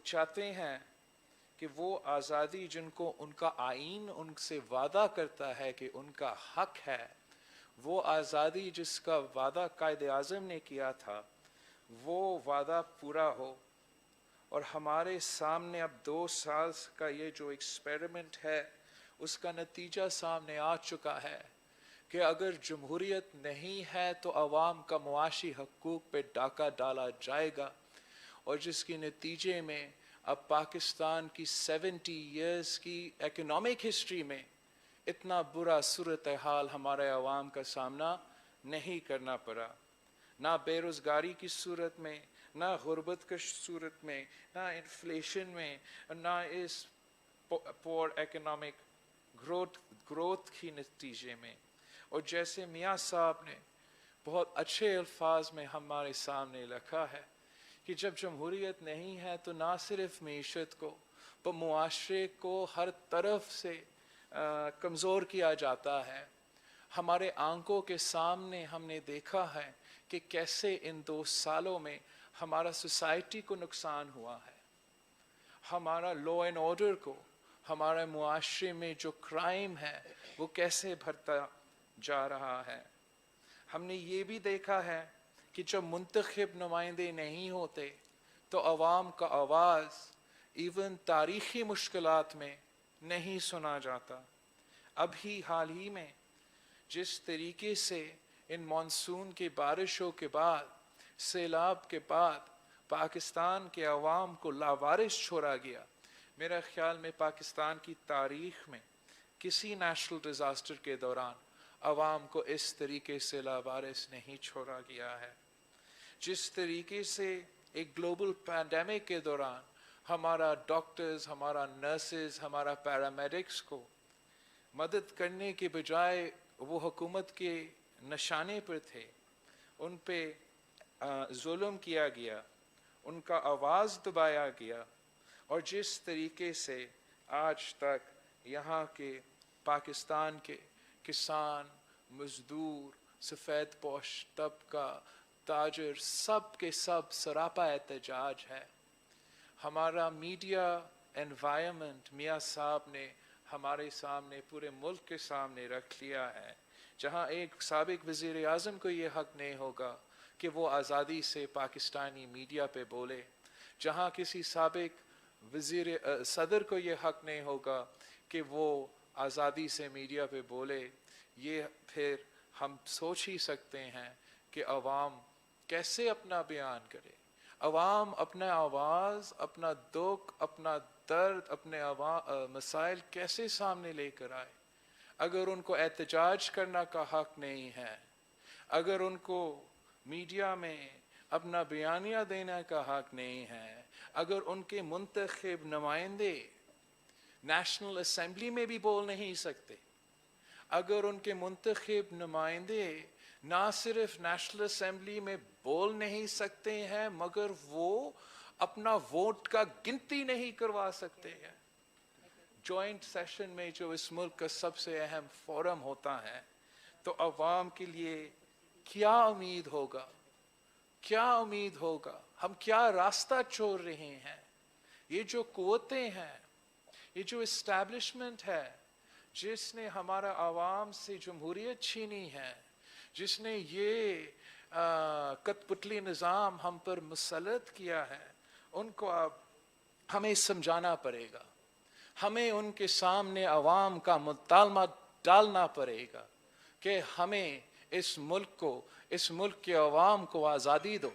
चाहते हैं कि वो आज़ादी जिनको उनका आइन उनसे वादा करता है कि उनका हक है, वो आज़ादी जिसका वादा कायदे आज़म ने किया था, वो वादा पूरा हो। और हमारे सामने अब 2 साल का ये जो एक्सपेरिमेंट है उसका नतीजा सामने आ चुका है कि अगर जमहूरियत नहीं है तो अवाम का मुआशी हकूक़ पे डाका डाला जाएगा, और जिसके नतीजे में अब पाकिस्तान की 70 इयर्स की इकोनॉमिक हिस्ट्री में इतना बुरा सूरत हाल हमारे अवाम का सामना नहीं करना पड़ा, ना बेरोज़गारी की सूरत में, ना गुर्बत की सूरत में, ना इन्फ्लेशन में, ना इस पोर इकोनॉमिक ग्रोथ की नतीजे में। और जैसे मियाँ साहब ने बहुत अच्छे अल्फाज में हमारे सामने रखा है कि जब जमहूरियत नहीं है तो ना सिर्फ मीशत को पर मुआशरे को हर तरफ से कमज़ोर किया जाता है। हमारे आंखों के सामने हमने देखा है कि कैसे इन 2 सालों में हमारा सोसाइटी को नुकसान हुआ है, हमारा लॉ एंड ऑर्डर को, हमारे मुआशरे में जो क्राइम है वो कैसे बढ़ता जा रहा है। हमने ये भी देखा है कि जब मुंतखब नुमाइंदे नहीं होते तो अवाम का आवाज़ इवन तारीख़ी मुश्किलात में नहीं सुना जाता। अभी हाल ही में जिस तरीके से इन मानसून की बारिशों के बाद, सैलाब के बाद पाकिस्तान के अवाम को लावारिस छोड़ा गया, मेरा ख्याल में पाकिस्तान की तारीख़ में किसी नेशनल डिज़ास्टर के दौरान अवाम को इस तरीके से लावारिस नहीं छोड़ा गया है। जिस तरीके से एक ग्लोबल पैंडेमिक के दौरान हमारा डॉक्टर्स, हमारा नर्सेज, हमारा पैरामेडिक्स को मदद करने के बजाय वो हुकूमत के निशाने पर थे, उन पे जुल्म किया गया, उनका आवाज़ दबाया गया, और जिस तरीके से आज तक यहाँ के पाकिस्तान के किसान, मज़दूर, सफ़ेद पोश तबका, ताजर, सब के सब सरापा एहतजाज है। हमारा मीडिया एनवायरनमेंट मियाँ साहब ने हमारे सामने, पूरे मुल्क के सामने रख लिया है, जहाँ एक साबिक वज़ीर आज़म को ये हक़ नहीं होगा कि वो आज़ादी से पाकिस्तानी मीडिया पे बोले, जहाँ किसी साबिक सदर को ये हक़ नहीं होगा कि वो आज़ादी से मीडिया पे बोले। ये फिर हम सोच ही सकते हैं कि अवाम कैसे अपना बयान करे, अवाम अपना आवाज़, अपना दुख, अपना दर्द, अपने मसाइल कैसे सामने लेकर आए अगर उनको एहतजाज करने का हक़ नहीं है, अगर उनको मीडिया में अपना बयानिया देने का हक़ नहीं है, अगर उनके मुंतखब नुमाइंदे नेशनल असेंबली में भी बोल नहीं सकते, अगर उनके मुंतखब नुमाइंदे ना सिर्फ नेशनल असेंबली में बोल नहीं सकते हैं मगर वो अपना वोट का गिनती नहीं करवा सकते हैं जॉइंट सेशन में, जो इस मुल्क का सबसे अहम फोरम होता है, तो अवाम के लिए क्या उम्मीद होगा, क्या उम्मीद होगा, हम क्या रास्ता छोड़ रहे हैं। ये जो कुव्वतें हैं, ये जो इस्टेब्लिशमेंट है जिसने हमारा आवाम से जमहूरियत छीनी है, जिसने ये कठपुतली निज़ाम हम पर मुसल्लत किया है, उनको अब हमें समझाना पड़ेगा, हमें उनके सामने अवाम का मुतालमा डालना पड़ेगा कि हमें इस मुल्क को, इस मुल्क के अवाम को आज़ादी दो।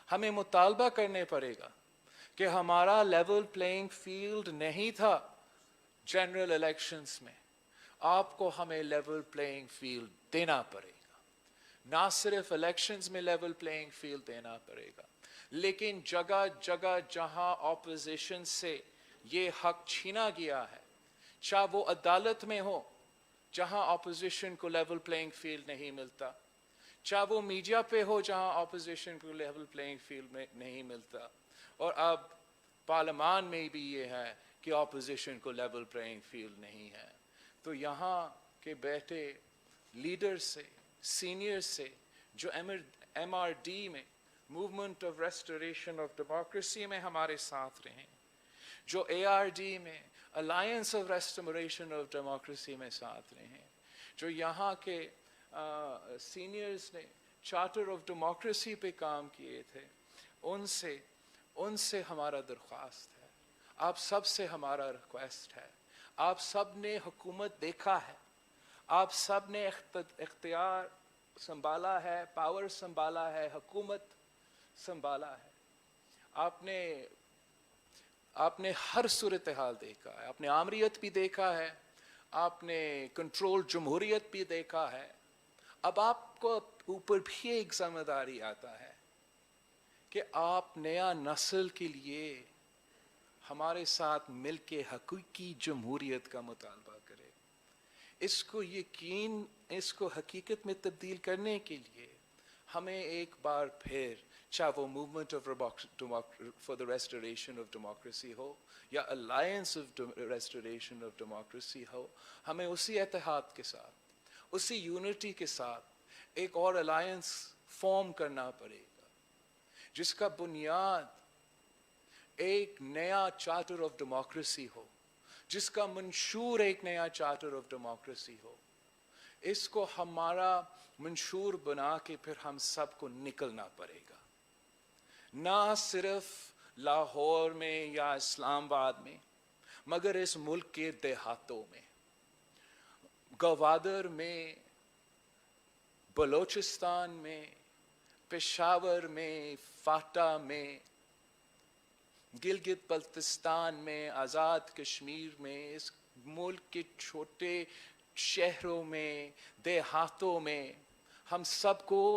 हमें मुतालबा करने पड़ेगा कि हमारा लेवल प्लेइंग फील्ड नहीं था जनरल इलेक्शंस में, आपको हमें लेवल प्लेइंग फील्ड देना पड़ेगा। ना सिर्फ इलेक्शंस में लेवल प्लेइंग फील्ड देना पड़ेगा, लेकिन जगह जगह जहां ऑपोजिशन से ये हक छीना गया है, चाहे वो अदालत में हो जहां ऑपोजिशन को लेवल प्लेइंग फील्ड नहीं मिलता, चाहे वो मीडिया पे हो जहां ऑपोजिशन को लेवल प्लेइंग फील्ड में नहीं मिलता, और अब पार्लियामान में भी ये है कि ऑपोजिशन को लेवल प्लेइंग फील्ड नहीं है। तो यहाँ के बैठे लीडर से, सीनियर से, जो MRD में movement of restoration of democracy में हमारे साथ रहें, जो ARD में alliance of restoration of democracy में साथ रहें, जो यहाँ के सीनियर्स ने चार्टर ऑफ डेमोक्रेसी पे काम किए थे, उनसे हमारा दरख्वास्त है, आप सब से हमारा रिक्वेस्ट है, आप सब ने हुकूमत देखा है, आप सब ने इख्तियार संभाला है, पावर संभाला है, हुकूमत संभाला है, आपने हर सूरत हाल देखा है, आपने आमरीत भी देखा है, आपने कंट्रोल जमहूरियत भी देखा है। अब आपको ऊपर भी एक जिम्मेदारी आता है कि आप नया नस्ल के लिए हमारे साथ मिलके हकीकी जमहूरियत का मुतालबा करें। इसको हकीकत में तब्दील करने के लिए हमें एक बार फिर, चाहे वो movement for the restoration of democracy हो या alliance of restoration of democracy हो, हमें उसी इत्तेहाद के साथ, उसी यूनिटी के साथ एक और अलायंस फॉर्म करना पड़ेगा, जिसका बुनियाद एक नया चार्टर ऑफ डेमोक्रेसी हो, जिसका मंशूर एक नया चार्टर ऑफ डेमोक्रेसी हो। इसको हमारा मंशूर बना के फिर हम सबको निकलना पड़ेगा, ना सिर्फ लाहौर में या इस्लामाबाद में, मगर इस मुल्क के देहातों में, गवादर में, बलोचिस्तान में, पेशावर में, फाटा में, गिलगित बल्तिस्तान में, आज़ाद कश्मीर में, इस मुल्क के छोटे शहरों में, देहातों में, हम सबको